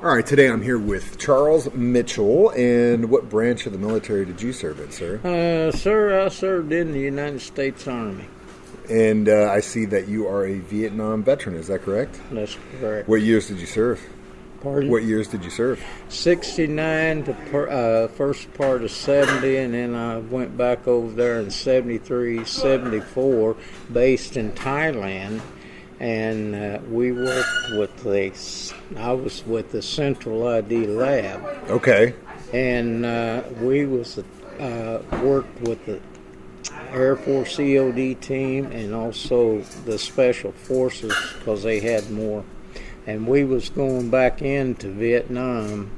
All right, today I'm here with Charles Mitchell. And what branch of the military did you serve in, sir? Sir, I served in the United States Army. And I see that you are a Vietnam veteran. Is that correct? That's correct. What years did you serve? Pardon? What years did you serve? 69 to first part of 70, and then I went back over there in 73, 74, based in Thailand. And we worked with I was with the Central ID Lab. Okay. And we worked with the Air Force EOD team and also the Special Forces because they had more. And we was going back into Vietnam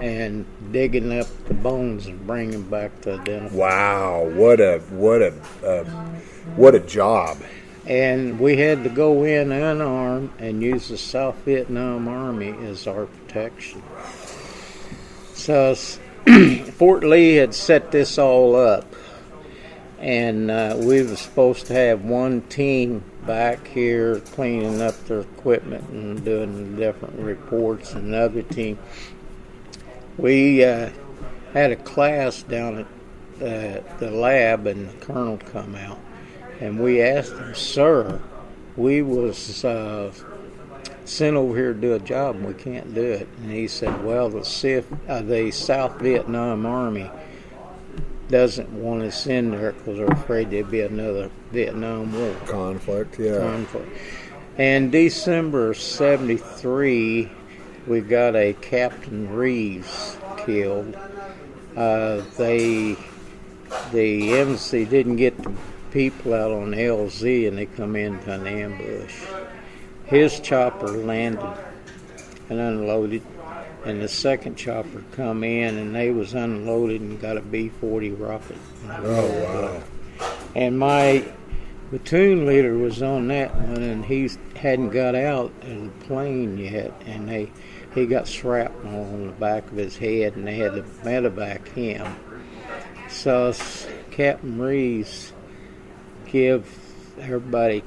and digging up the bones and bringing back to identify. Wow, what a job! And we had to go in unarmed and use the South Vietnam Army as our protection. So Fort Lee had set this all up. And we were supposed to have one team back here cleaning up their equipment and doing different reports, and another team. We had a class down at the lab, and the colonel come out, and we asked him, "Sir, we was sent over here to do a job, and we can't do it." And he said, "Well, the South Vietnam Army doesn't want us in there because they're afraid there'd be another Vietnam War." Conflict. And December 73, we got a Captain Reeves killed. The embassy didn't get the people out on LZ, and they come into an ambush. His chopper landed and unloaded. And the second chopper come in, and they was unloaded and got a B-40 rocket. Oh, wow. And my platoon leader was on that one, and he hadn't got out of the plane yet, and he got shrapnel on the back of his head, and they had to medevac him. So Captain Reeves give everybody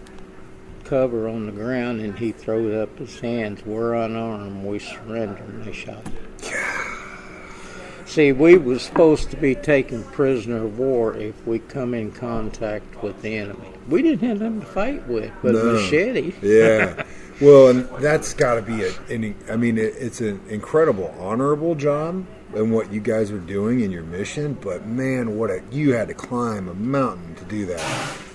cover on the ground, and he throws up his hands. "We're unarmed, we surrender," and they shot him. See, we was supposed to be taken prisoner of war if we come in contact with the enemy. We didn't have them to fight with, but a machete. Yeah. Well, and that's got to be it's an incredible, honorable job and what you guys were doing in your mission. But man, you had to climb a mountain to do that.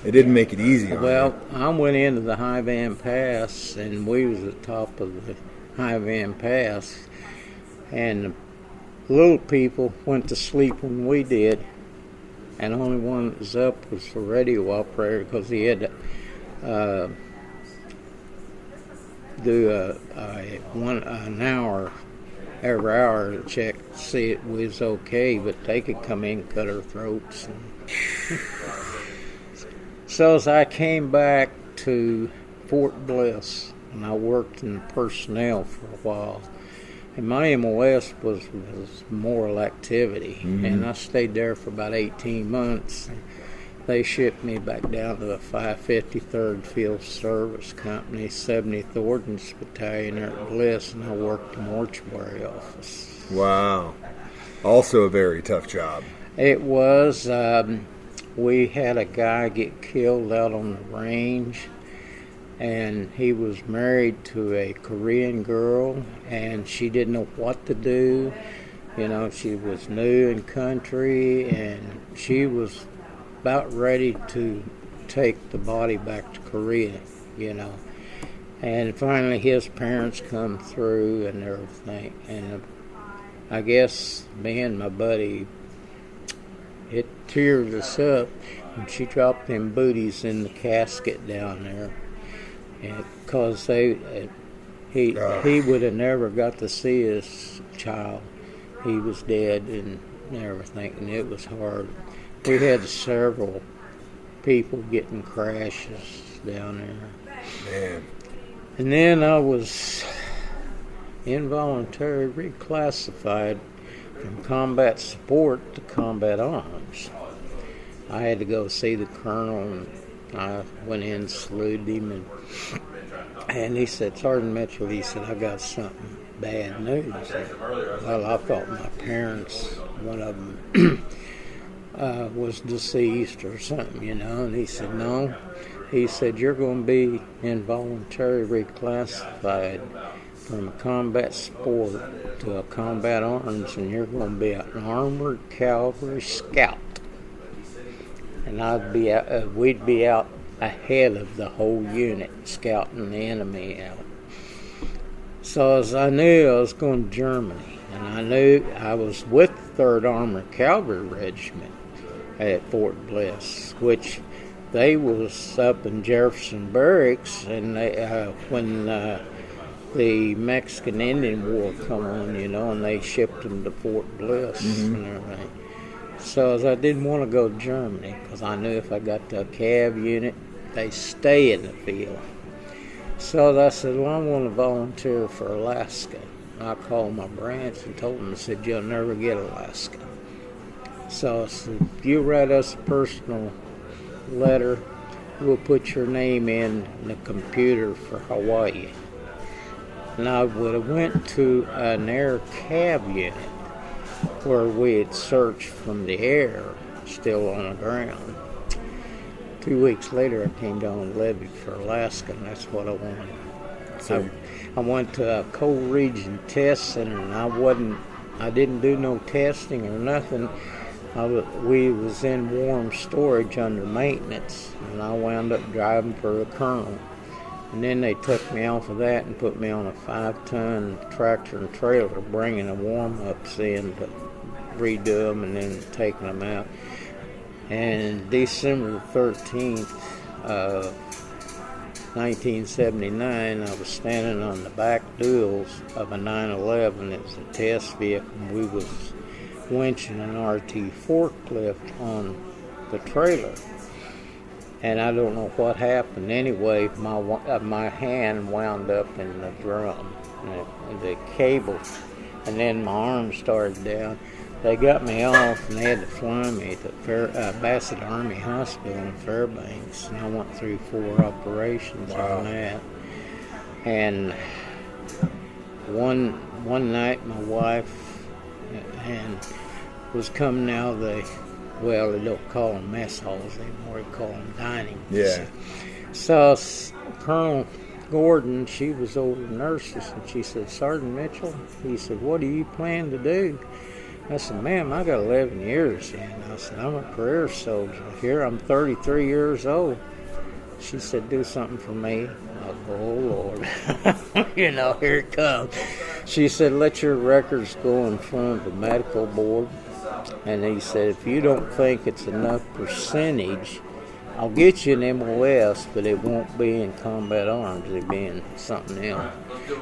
It didn't make it easy. Well, I went into the High Van Pass, and we was at the top of the High Van Pass, and the little people went to sleep when we did, and the only one that was up was the radio operator because he had to do an hour every hour to check to see it was okay, but they could come in and cut our throats. So as I came back to Fort Bliss, and I worked in personnel for a while, and my MOS was moral activity, and I stayed there for about 18 months. They shipped me back down to the 553rd Field Service Company, 70th Ordnance Battalion there at Bliss, and I worked the mortuary office. Wow. Also a very tough job. It was. We had a guy get killed out on the range, and he was married to a Korean girl, and she didn't know what to do. You know, she was new in country, and she was about ready to take the body back to Korea, you know. And finally his parents come through and everything, and I guess me and my buddy, it teared us up, and she dropped them booties in the casket down there, and because he would have never got to see his child. He was dead and everything, and it was hard. We had several people getting crashes down there. Man. And then I was involuntarily reclassified from combat support to combat arms. I had to go see the colonel, and I went in, saluted him, and he said, "Sergeant Mitchell," he said, "I got something bad news. Well, I thought my parents, one of them, was deceased or something, you know. And he said, no. He said, you're going to be involuntarily reclassified from a combat sport to a combat arms, and you're going to be an armored cavalry scout. And we'd be out ahead of the whole unit, scouting the enemy out. So as I knew I was going to Germany, and I knew I was with the 3rd Armored Cavalry Regiment at Fort Bliss, which they was up in Jefferson Barracks, and when the Mexican Indian War come on, you know, and they shipped them to Fort Bliss and everything. So as I didn't want to go to Germany, because I knew if I got to a cav unit, they stay in the field. So I said, well, I want to volunteer for Alaska. And I called my branch and told them, I said, you'll never get Alaska. So I said, if you write us a personal letter, we'll put your name in the computer for Hawaii. And I would have went to an air cav unit where we had searched from the air, still on the ground. 2 weeks later, I came down and levied for Alaska, and that's what I wanted. So I went to a cold region test center, and I didn't do no testing or nothing. We was in warm storage under maintenance, and I wound up driving for the colonel. And then they took me off of that and put me on a 5-ton tractor and trailer, bringing the warm-ups in to redo them and then taking them out. And December the 13th, 1979, I was standing on the back duals of a 911. It was a test vehicle. We was winching an RT forklift on the trailer. And I don't know what happened. Anyway, my hand wound up in the drum, the cable, and then my arm started down. They got me off, and they had to fly me to Bassett Army Hospital in Fairbanks, and I went through 4 operations on that. And one night, my wife was coming out of they don't call them mess halls anymore, they call them dining. Yeah. So Colonel Gordon, she was over the nurses, and she said, Sergeant Mitchell, he said, what do you plan to do? I said, ma'am, I got 11 years in. I said, I'm a career soldier. Here, I'm 33 years old. She said, do something for me. I go, oh, Lord. You know, here it comes. She said, let your records go in front of the medical board. And he said, if you don't think it's enough percentage, I'll get you an MOS, but it won't be in combat arms. It'll be in something else.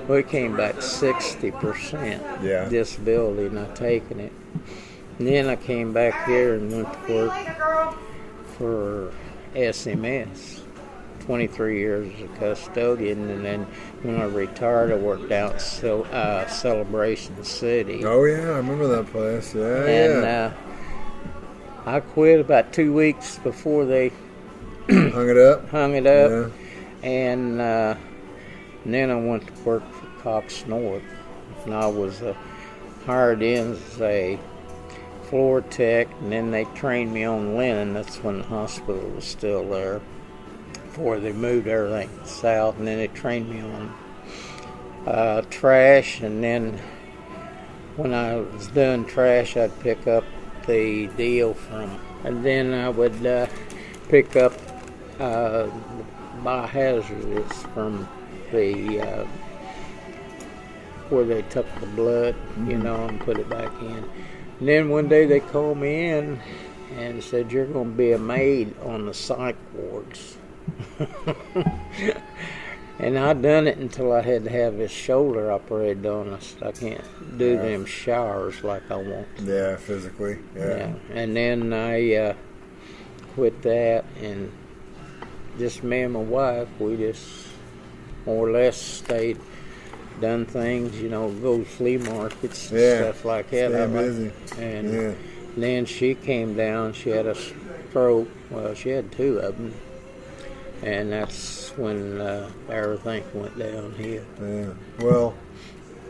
Well, it came back 60% disability, and I taken it. And then I came back here and went to work for SMS. 23 years as a custodian, and then when I retired, I worked out Celebration City. Oh yeah, I remember that place. And I quit about 2 weeks before they hung it up. Yeah. And then I went to work for Cox North, and I was hired in as a floor tech, and then they trained me on linen. That's when the hospital was still there. Before they moved everything south, and then they trained me on trash, and then when I was done trash, I'd pick up the deal and then I would pick up biohazardous from the where they took the blood, you know, and put it back in. And then one day they called me in and said, you're going to be a maid on the psych wards. And I done it until I had to have his shoulder operated on. I said, I can't do them showers like I want. Yeah, physically. Yeah. And then I quit that, and just me and my wife, we just more or less stayed, done things, you know, go to flea markets and stuff like that. Stay busy. And then she came down, she had a stroke. Well, she had 2 of them. And that's when everything went downhill. Yeah. Well,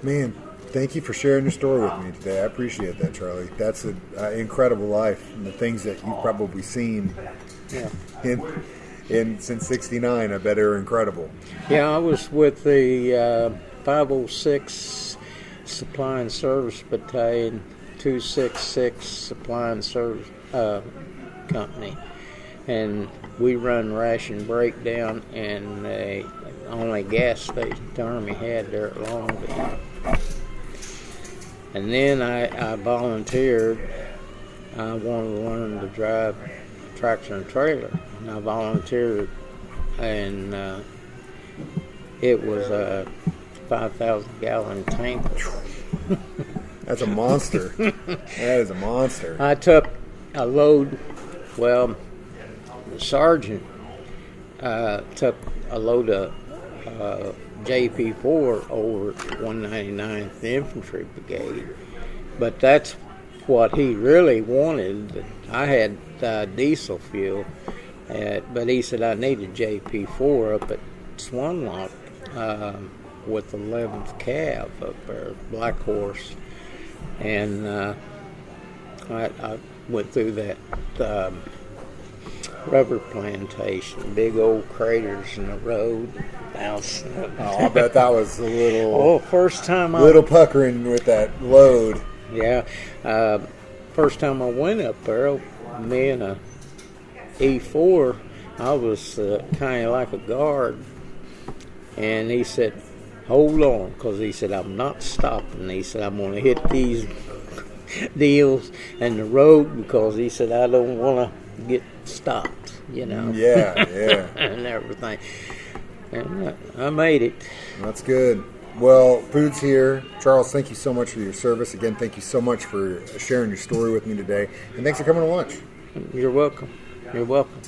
man, thank you for sharing your story with me today. I appreciate that, Charlie. That's an incredible life, and the things that you've probably seen Yeah. in since '69. I bet are incredible. Yeah, I was with the 506 Supply and Service Battalion, 266 Supply and Service Company, and we run ration breakdown in the only gas station the Army had there at Long Beach. And then I volunteered. I wanted to learn to drive a tractor and trailer, and I volunteered, and it was a 5,000-gallon tanker. That's a monster. That is a monster. I took a load. Well, the sergeant took a load of JP4 over at 199th Infantry Brigade, but that's what he really wanted. I had diesel fuel, but he said I needed JP4 up at Swanlock with the 11th Cav up there, Black Horse, and I went through that rubber plantation, big old craters in the road. I bet that was a little First time little puckering with that load. Yeah, first time I went up there, me and a E4, I was kind of like a guard, and he said, hold on, because he said, I'm not stopping. He said, I'm going to hit these deals in the road, because he said, I don't want to get stopped, Yeah. and everything. And I made it. That's good. Well, food's here. Charles, thank you so much for your service. Again, thank you so much for sharing your story with me today. And thanks for coming to lunch. You're welcome. You're welcome.